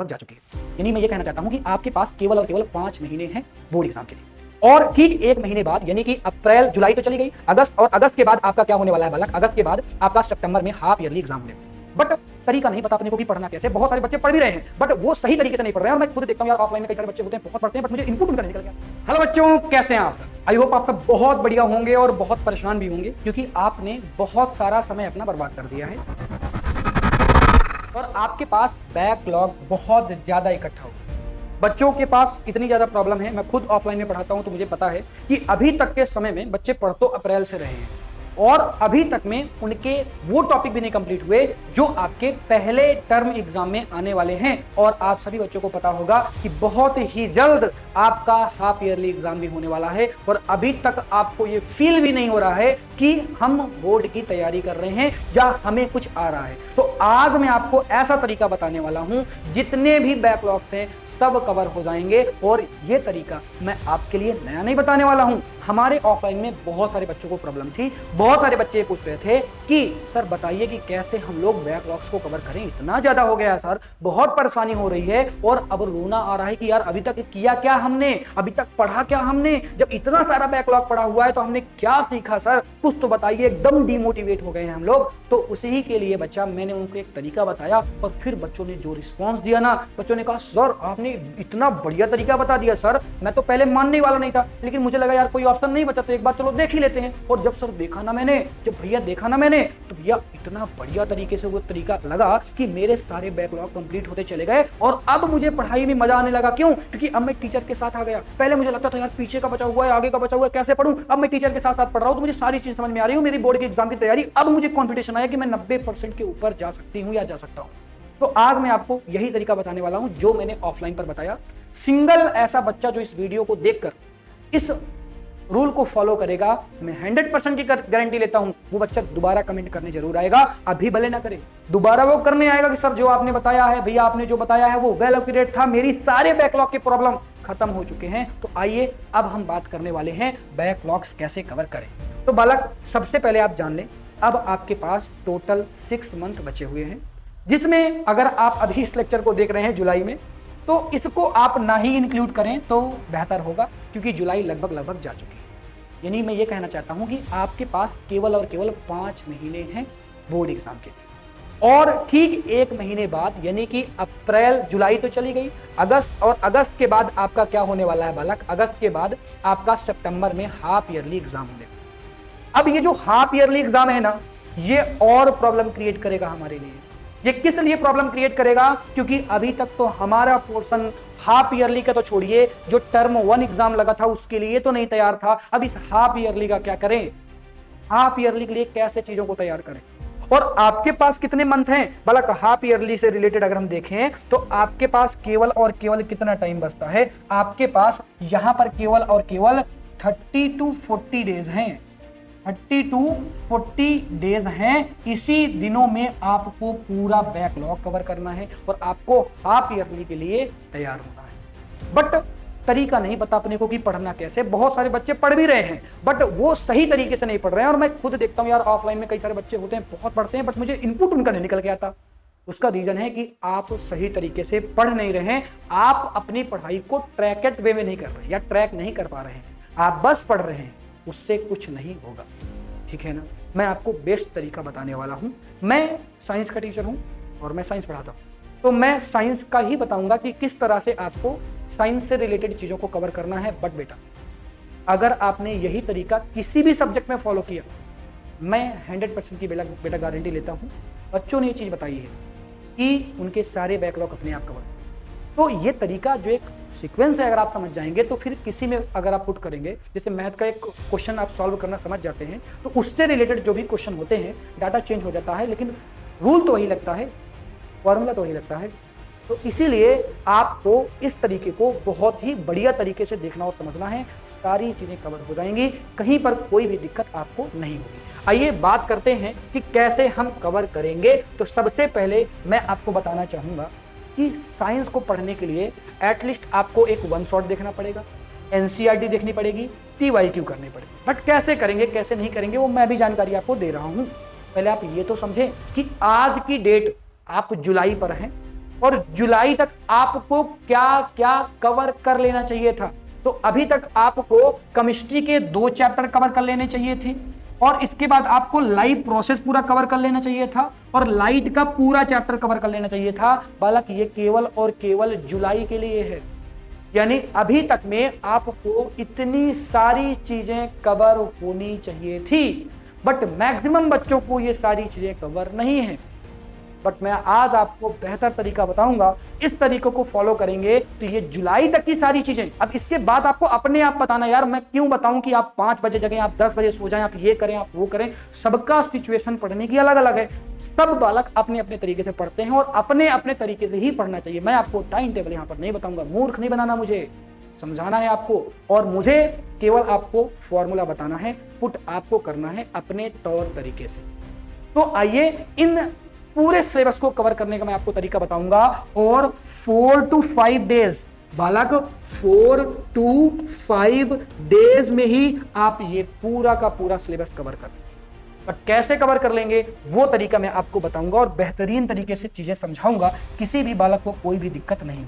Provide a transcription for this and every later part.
जा चुकी है। यानी मैं ये कहना चाहता हूं कि आपके पास केवल और केवल 5 महीने हैं बोर्ड एग्जाम के लिए, और ठीक 1 महीने बाद यानी कि अप्रैल जुलाई तो चली गई, अगस्त, और अगस्त के बाद आपका क्या होने वाला है बालक, अगस्त के बाद आपका सितंबर में हाफ ईयरली एग्जाम होने वाला। बट तरीका नहीं पता अपने को कि पढ़ना कैसे। बहुत सारे बच्चे पढ़ भी रहे हैं बट वो सही तरीके से नहीं पढ़ रहे हैं, और मैं खुद देखता हूं यार ऑफलाइन में कई सारे बच्चे होते हैं बहुत पढ़ते हैं बट मुझे इनपुट उनका नहीं निकल गया। हेलो बच्चों, कैसे हैं आप? आई होप आप सब बहुत बढ़िया होंगे और बहुत परेशान भी होंगे क्योंकि आपने बहुत सारा समय अपना बर्बाद कर दिया है और आपके पास बैकलॉग बहुत ज्यादा इकट्ठा हो। बच्चों के पास इतनी ज्यादा प्रॉब्लम है, मैं खुद ऑफलाइन में पढ़ाता हूं तो मुझे पता है कि अभी तक के समय में बच्चे पढ़ तो अप्रैल से रहे हैं और अभी तक में उनके वो टॉपिक भी नहीं कंप्लीट हुए जो आपके पहले टर्म एग्जाम में आने वाले हैं। और आप सभी बच्चों को पता होगा कि बहुत ही जल्द आपका हाफ ईयरली एग्जाम भी होने वाला है और अभी तक आपको ये फील भी नहीं हो रहा है कि हम बोर्ड की तैयारी कर रहे हैं या हमें कुछ आ रहा है। तो आज मैं आपको ऐसा तरीका बताने वाला हूं जितने भी बैकलॉग्स हैं सब कवर हो जाएंगे। और ये तरीका मैं आपके लिए नया नहीं बताने वाला हूं। हमारे ऑफलाइन में बहुत सारे बच्चों को प्रॉब्लम थी, बहुत सारे बच्चे पूछ रहे थे कि सर बताइए कि कैसे हम लोग बैकलॉग्स को कवर करें, इतना ज्यादा हो गया है सर, बहुत परेशानी हो रही है और अब रोना आ रहा है कि यार अभी तक किया क्या हमने, अभी तक पढ़ा क्या हमने, जब इतना सारा बैकलॉग पड़ा हुआ है तो हमने क्या सीखा सर, कुछ तो बताइए। एकदम डिमोटिवेट हो गए हैं हम लोग। तो उसी के लिए बच्चा मैंने उनको एक तरीका बताया और फिर बच्चों ने जो रिस्पॉन्स दिया ना, बच्चों ने कहा सर आपने इतना बढ़िया तरीका बता दिया सर, मैं तो पहले मानने वाला नहीं था लेकिन मुझे लगा यार कोई ऑप्शन नहीं बचा तो एक बार चलो देख ही लेते हैं। और जब सर देखा ना मैंने, जब भैया देखा ना मैंने, तो भैया इतना बढ़िया तरीके से वो तरीका लगा कि मेरे सारे बैकलॉग कंप्लीट होते चले गए और अब मुझे पढ़ाई में मजा आने लगा। क्यों? क्योंकि अब मैं टीचर के साथ आ गया। पहले मुझे लगता था यार पीछे का बचा हुआ है, आगे का बचा हुआ है, कैसे पढ़ूं। अब मैं टीचर के साथ साथ पढ़ रहा हूं तो मुझे सारी चीज समझ में आ रही है। मेरी बोर्ड के एग्जाम की तैयारी, अब मुझे कॉन्फिडेंस आया कि मैं 90% के ऊपर जा सकती हूं या जा सकता हूं। तो आज मैं आपको यही तरीका बताने वाला हूं जो मैंने ऑफलाइन पर बताया। सिंगल ऐसा बच्चा जो इस वीडियो को देखकर इस रूल को फॉलो करेगा, मैं 100% की गारंटी लेता हूं वो बच्चा दोबारा कमेंट करने जरूर आएगा। अभी भले ना करे, दोबारा वो करने आएगा कि सर जो आपने बताया है भैया, आपने जो बताया है वो वेल एक्यूरेट था, मेरी सारे बैकलॉग के प्रॉब्लम खत्म हो चुके हैं। तो आइए अब हम बात करने वाले हैं बैकलॉग्स कैसे कवर करें। तो बालक सबसे पहले आप जान लें, अब आपके पास टोटल 6 मंथ बचे हुए हैं, जिसमें अगर आप अभी इस लेक्चर को देख रहे हैं जुलाई में तो इसको आप ना ही इंक्लूड करें तो बेहतर होगा क्योंकि जुलाई लगभग जा चुकी है। यानी मैं ये कहना चाहता हूं कि आपके पास केवल और केवल 5 महीने हैं बोर्ड एग्जाम के लिए, और ठीक 1 महीने बाद यानी कि अप्रैल जुलाई तो चली गई, अगस्त, और अगस्त के बाद आपका क्या होने वाला है बालक, अगस्त के बाद आपका सितंबर में हाफ ईयरली एग्जाम होने वाला। अब ये जो हाफ ईयरली एग्जाम है ना, ये और प्रॉब्लम क्रिएट करेगा हमारे लिए। ये किस लिए प्रॉब्लम क्रिएट करेगा? क्योंकि अभी तक तो हमारा पोर्शन हाफ ईयरली का तो छोड़िए, जो टर्म 1 एग्जाम लगा था उसके लिए तो नहीं तैयार था। अब इस हाफ ईयरली का क्या करें? हाफ ईयरली के लिए कैसे चीजों को तैयार करें? और आपके पास कितने मंथ हैं बालक? हाफ ईयरली से रिलेटेड अगर हम देखें तो आपके पास केवल और केवल कितना टाइम बचता है? आपके पास यहां पर केवल और केवल 30 to 40 डेज हैं। 30 to 40 डेज हैं। इसी दिनों में आपको पूरा बैकलॉग कवर करना है और आपको हाफ ईयरली के लिए तैयार होना है। बट तरीका नहीं पता अपने को कि पढ़ना कैसे। बहुत सारे बच्चे पढ़ भी रहे हैं बट वो सही तरीके से नहीं पढ़ रहे हैं, और मैं खुद देखता हूं यार ऑफलाइन में कई सारे बच्चे होते हैं बहुत पढ़ते हैं बट मुझे इनपुट उनका नहीं निकल के आता। उसका रीजन है कि आप सही तरीके से पढ़ नहीं रहे हैं, आप अपनी पढ़ाई को ट्रैकेट वे में नहीं कर रहे या ट्रैक नहीं कर पा रहे हैं, आप बस पढ़ रहे हैं, उससे कुछ नहीं होगा। ठीक है ना? मैं आपको बेस्ट तरीका बताने वाला हूं। मैं साइंस का टीचर हूं और मैं साइंस पढ़ाता हूं, तो मैं साइंस का ही बताऊंगा कि किस तरह से आपको साइंस से रिलेटेड चीजों को कवर करना है। बट बेटा, अगर आपने यही तरीका किसी भी सब्जेक्ट में फॉलो किया, मैं 100% की बेटा गारंटी लेता हूं बच्चों ने ये चीज बताई है कि उनके सारे बैकलॉग अपने आप कवर। तो ये तरीका जो एक सीक्वेंस है, अगर आप समझ जाएंगे तो फिर किसी में अगर आप पुट करेंगे, जैसे मैथ का एक क्वेश्चन आप सॉल्व करना समझ जाते हैं तो उससे रिलेटेड जो भी क्वेश्चन होते हैं डाटा चेंज हो जाता है लेकिन रूल तो वही लगता है, फॉर्मूला तो वही लगता है। तो इसीलिए आपको इस तरीके को बहुत ही बढ़िया तरीके से देखना और समझना है, सारी चीजें कवर हो जाएंगी, कहीं पर कोई भी दिक्कत आपको नहीं होगी। आइए बात करते हैं कि कैसे हम कवर करेंगे। तो सबसे पहले मैं आपको बताना चाहूंगा कि साइंस को पढ़ने के लिए एटलीस्ट आपको एक वन शॉट देखना पड़ेगा, एनसीईआरटी देखनी पड़ेगी, पीवाईक्यू करनी पड़ेगी। बट कैसे करेंगे कैसे नहीं करेंगे वो मैं भी जानकारी आपको दे रहा हूं। पहले आप ये तो समझें कि आज की डेट आप जुलाई पर हैं और जुलाई तक आपको क्या क्या कवर कर लेना चाहिए था। तो अभी तक आपको केमिस्ट्री के 2 चैप्टर कवर कर लेने चाहिए थे, और इसके बाद आपको लाइव प्रोसेस पूरा कवर कर लेना चाहिए था, और लाइट का पूरा चैप्टर कवर कर लेना चाहिए था। बालक ये केवल और केवल जुलाई के लिए है, यानी अभी तक में आपको इतनी सारी चीजें कवर होनी चाहिए थी, बट मैक्सिमम बच्चों को ये सारी चीजें कवर नहीं है। बट मैं आज आपको बेहतर तरीका बताऊंगा, इस तरीके को फॉलो करेंगे तो ये जुलाई तक की सारी चीजें। अब इसके बाद आपको अपने आप बताना, यार मैं क्यों बताऊं कि आप 5 बजे जगह आप 10 बजे सो जाएं, आप ये करें आप वो करें। सबका सिचुएशन पढ़ने की अलग अलग है, सब बालक अपने अपने तरीके से पढ़ते हैं और अपने अपने तरीके से ही पढ़ना चाहिए। मैं आपको टाइम टेबल यहां पर नहीं बताऊंगा, मूर्ख नहीं बनाना, मुझे समझाना है आपको, और मुझे केवल आपको फॉर्मूला बताना है, पुट आपको करना है अपने तौर तरीके से। तो आइए इन पूरे सिलेबस को कवर करने का मैं आपको तरीका बताऊंगा, और 4 to 5 डेज बालक, 4 to 5 डेज में ही आप ये पूरा का पूरा सिलेबस कवर कर लेंगे। पर कैसे कवर कर लेंगे वो तरीका मैं आपको बताऊंगा, और बेहतरीन तरीके से चीजें समझाऊंगा, किसी भी बालक को कोई भी दिक्कत नहीं।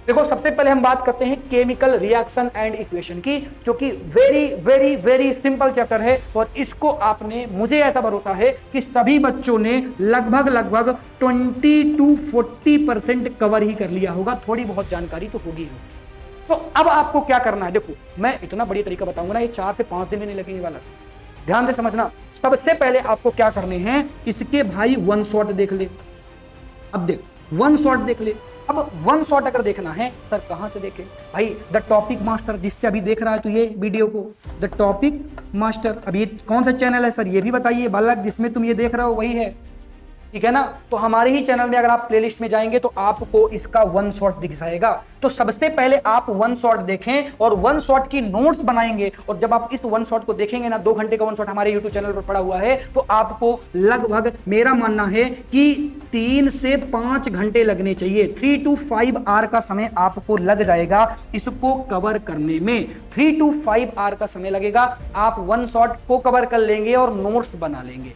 देखो, सबसे पहले हम बात करते हैं केमिकल रिएक्शन एंड इक्वेशन की, जो कि very very very simple chapter है, और इसको आपने, मुझे ऐसा भरोसा है कि सभी बच्चों ने लगभग 20 to 40% कवर ही कर लिया होगा, थोड़ी बहुत जानकारी तो होगी। तो अब आपको क्या करना है, देखो मैं इतना बढ़िया तरीका बताऊंगा ना, ये 4 से 5 दिन में नहीं लगेंगे वाला, ध्यान से समझना। सबसे पहले आपको क्या करने हैं, इसके भाई 1 शॉट देख ले। अब देख 1 शॉट देख ले। अब 1 शॉट अगर देखना है सर कहां से देखें भाई, द टॉपिक मास्टर, जिससे अभी देख रहा है तो ये वीडियो को, द टॉपिक मास्टर। अब ये कौन सा चैनल है सर ये भी बताइए बालक, जिसमें तुम ये देख रहे हो वही है, ठीक है ना। तो हमारे ही चैनल में अगर आप प्लेलिस्ट में जाएंगे तो आपको इसका 1 शॉट दिख जाएगा। तो सबसे पहले आप 1 शॉट देखें और 1 शॉट की नोट्स बनाएंगे, और जब आप इस 1 शॉट को देखेंगे ना, 2 घंटे का 1 शॉट हमारे यूट्यूब चैनल पर पड़ा हुआ है, तो आपको लगभग, मेरा मानना है कि 3 से 5 घंटे लगने चाहिए। 3 to 5 आवर का समय आपको लग जाएगा इसको कवर करने में। 3 to 5 आवर का समय लगेगा, आप 1 शॉट को कवर कर लेंगे और नोट्स बना लेंगे।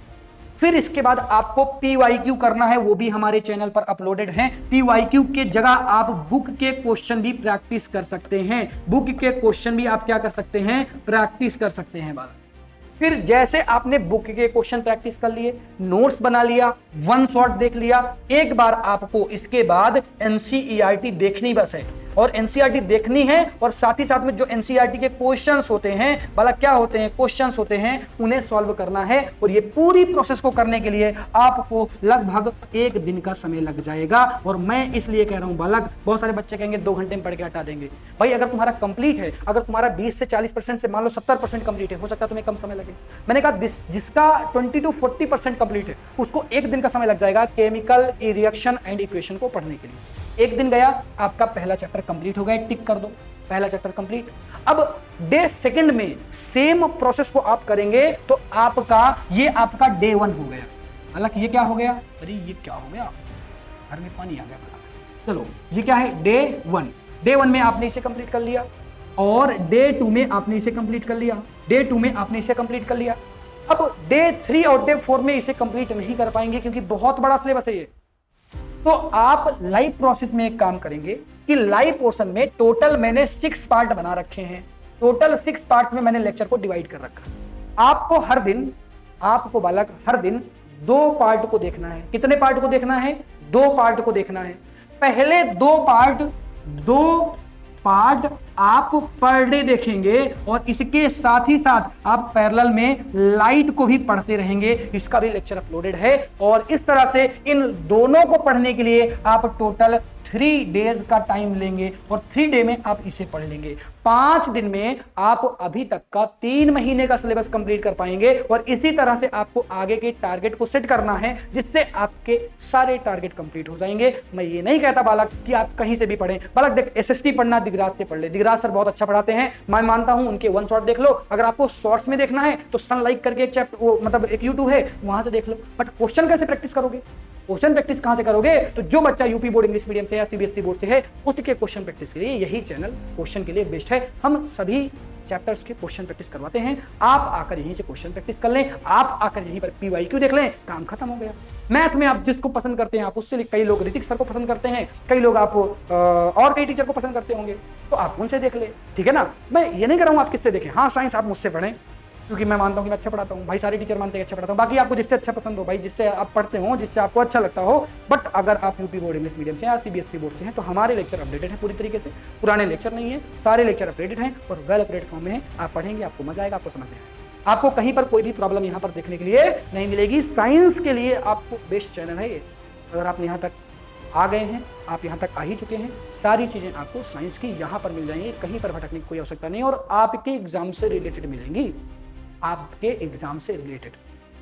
फिर इसके बाद आपको PYQ करना है, वो भी हमारे चैनल पर अपलोडेड है। PYQ के जगह आप बुक के क्वेश्चन भी प्रैक्टिस कर सकते हैं, बुक के क्वेश्चन भी आप क्या कर सकते हैं, प्रैक्टिस कर सकते हैं बालक। फिर जैसे आपने बुक के क्वेश्चन प्रैक्टिस कर लिए, नोट्स बना लिया, 1 शॉट देख लिया, एक बार आपको इसके बाद NCERT देखनी बस है, और NCERT देखनी है, और साथ ही साथ में जो NCERT के क्वेश्चंस होते हैं बाला, क्या होते हैं, क्वेश्चंस होते हैं, उन्हें सॉल्व करना है। और ये पूरी प्रोसेस को करने के लिए आपको लगभग 1 दिन का समय लग जाएगा। और मैं इसलिए कह रहा हूं बालक, बहुत सारे बच्चे कहेंगे 2 घंटे में पढ़ के हटा देंगे। भाई अगर तुम्हारा कंप्लीट है, अगर तुम्हारा 20 से 40% से मान लो 70% कंप्लीट है, हो सकता है तुम्हें कम समय लगे। मैंने कहा जिसका 20 to 40% कंप्लीट है उसको 1 दिन का समय लग जाएगा केमिकल रिएक्शन एंड इक्वेशन को पढ़ने के लिए। 1 दिन गया, आपका पहला चैप्टर कंप्लीट हो गया, टिक कर दो, पहला चैप्टर कंप्लीट। अब डे 2 में सेम प्रोसेस को आप करेंगे तो आपका डे 1 हो गया। हालांकि ये क्या हो गया, अरे ये क्या हो गया, घर में पानी आ गया। चलो ये क्या है, डे 1। डे 1 में आपने इसे कंप्लीट कर लिया, और डे 2 में आपने इसे कंप्लीट कर लिया, डे 2 में आपने इसे कंप्लीट कर लिया। अब डे 3 और डे 4 में इसे कंप्लीट नहीं कर पाएंगे क्योंकि बहुत बड़ा सिलेबस है ये। तो आप लाइव प्रोसेस में एक काम करेंगे कि लाइव पोर्शन में टोटल मैंने 6 पार्ट बना रखे हैं, टोटल 6 पार्ट में मैंने लेक्चर को डिवाइड कर रखा है। आपको बालक हर दिन 2 पार्ट को देखना है। कितने पार्ट को देखना है, 2 पार्ट को देखना है। पहले 2 पार्ट आप पर डे देखेंगे, और इसके साथ ही साथ आप पैरेलल में लाइट को भी पढ़ते रहेंगे, इसका भी लेक्चर अपलोडेड है। और इस तरह से इन दोनों को पढ़ने के लिए आप टोटल 3 डेज का टाइम लेंगे, और 3 डे में आप इसे पढ़ लेंगे। 5 दिन में आप अभी तक का 3 महीने का सिलेबस कंप्लीट कर पाएंगे। और इसी तरह से आपको आगे के टारगेट को सेट करना है, जिससे आपके सारे टारगेट कंप्लीट हो जाएंगे। मैं ये नहीं कहता बालक कि आप कहीं से भी पढ़ें। बालक देख, SST पढ़ना दिगराज से पढ़ ले, दिगराज सर बहुत अच्छा पढ़ाते हैं, मैं मानता हूं, उनके 1 शॉट देख लो। अगर आपको शॉर्ट्स में देखना है तो सनलाइट करके एक चैप्टर, मतलब एक YouTube है, वहां से देख लो। बट क्वेश्चन कैसे प्रैक्टिस करोगे, क्वेश्चन प्रैक्टिस कहां से करोगे, तो जो बच्चा यूपी बोर्ड इंग्लिश मीडियम से या CBSE बोर्ड से है, उसके क्वेश्चन प्रैक्टिस के लिए यही चैनल क्वेश्चन के लिए बेस्ट है। हम सभी चैप्टर्स के क्वेश्चन प्रैक्टिस करवाते हैं। आप आकर यहीं से क्वेश्चन प्रैक्टिस कर लें, आप आकर यहीं पर PYQ देख लें, काम खत्म हो गया। मैथ में आप जिसको पसंद करते हैं आप उससे, कई लोग ऋतिक सर को पसंद करते हैं, कई लोग आप और कई टीचर को पसंद करते होंगे, तो आप उनसे देख ले, ठीक है ना। मैं ये नहीं कर रहा हूं आप किससे देखें, हाँ साइंस आप मुझसे पढ़ें, क्योंकि मैं मानता हूं कि मैं अच्छा पढ़ाता हूं, भाई सारे टीचर मानते हैं अच्छा पढ़ाता हूं। बाकी आपको जिससे अच्छा पसंद हो भाई, जिससे आप पढ़ते हो, जिससे आपको अच्छा लगता हो। बट अगर आप यूपी बोर्ड इंग्लिश मीडियम से या CBSE बोर्ड से हैं तो हमारे लेक्चर अपडेटेड है पूरी तरीके से, पुराने लेक्चर नहीं है, सारे लेक्चर अपडेटेड हैं और वेल अपडेटेड फॉर्म में है। आप पढ़ेंगे, आपको मजा आएगा, आपको समझ में आएगा। आपको कहीं पर कोई भी प्रॉब्लम यहाँ पर देखने के लिए नहीं मिलेगी। साइंस के लिए आपको बेस्ट चैनल है ये। अगर आप यहाँ तक आ गए हैं, आप यहाँ तक आ ही चुके हैं, सारी चीजें आपको साइंस की यहाँ पर मिल जाएंगी, कहीं पर भटकने की कोई आवश्यकता नहीं, और आपके एग्जाम से रिलेटेड मिलेंगी, आपके एग्जाम से रिलेटेड।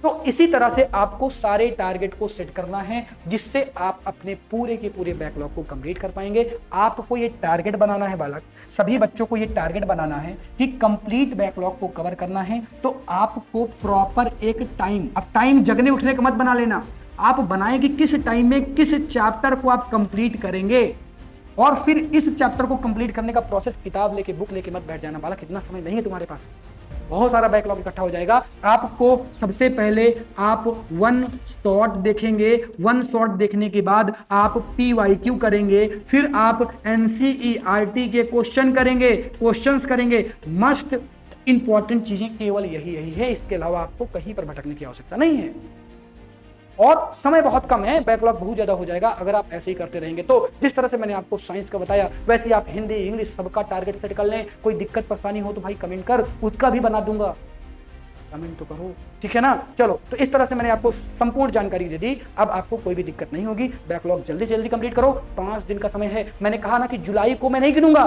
तो इसी तरह से आपको सारे टारगेट को सेट करना है, जिससे आप अपने पूरे के पूरे बैकलॉग को कंप्लीट कर पाएंगे। आपको ये टारगेट बनाना है बालक, सभी बच्चों को ये टारगेट बनाना है कि कंप्लीट बैकलॉग को कवर करना है। तो आपको प्रॉपर एक टाइम, अब टाइम जगने उठने का मत बना लेना, आप बनाएं कि किस टाइम में किस चैप्टर को आप कंप्लीट करेंगे, और फिर इस चैप्टर को कंप्लीट करने का प्रोसेस, किताब लेके बुक लेके मत बैठ जाना बालक, इतना समय नहीं है तुम्हारे पास, बहुत सारा बैकलॉग इकट्ठा हो जाएगा। आपको सबसे पहले आप वन शॉट देखेंगे, वन शॉट देखने के बाद आप PYQ करेंगे, फिर आप NCERT के क्वेश्चंस करेंगे। मस्ट इंपॉर्टेंट चीजें केवल यही है, इसके अलावा आपको कहीं पर भटकने की आवश्यकता नहीं है। और समय बहुत कम है, बैकलॉग बहुत ज्यादा हो जाएगा अगर आप ऐसे ही करते रहेंगे। तो जिस तरह से मैंने आपको साइंस का बताया, वैसे ही आप हिंदी इंग्लिश सबका टारगेट सेट कर लें। कोई दिक्कत परेशानी हो तो भाई कमेंट कर, उसका भी बना दूंगा, कमेंट तो करो, ठीक है ना। चलो, तो इस तरह से मैंने आपको संपूर्ण जानकारी दे दी। अब आपको कोई भी दिक्कत नहीं होगी, बैकलॉग जल्दी से जल्दी कंप्लीट करो। 5 दिन का समय है, मैंने कहा ना कि जुलाई को मैं नहीं गिनूंगा,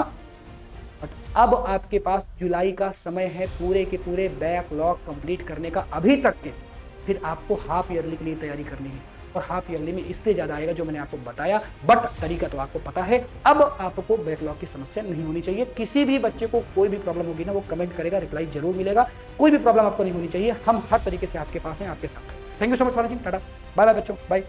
बट अब आपके पास जुलाई का समय है पूरे के पूरे बैकलॉग कंप्लीट करने का अभी तक के। फिर आपको हाफ ईयरली के लिए तैयारी करनी है, और हाफ ईयरली में इससे ज्यादा आएगा जो मैंने आपको बताया, बट तरीका तो आपको पता है। अब आपको बैकलॉग की समस्या नहीं होनी चाहिए। किसी भी बच्चे को कोई भी प्रॉब्लम होगी ना, वो कमेंट करेगा, रिप्लाई जरूर मिलेगा। कोई भी प्रॉब्लम आपको नहीं होनी चाहिए, हम हर तरीके से आपके पास हैं, आपके साथ। Thank you so much for watching, tata bye bye बच्चों, बाय।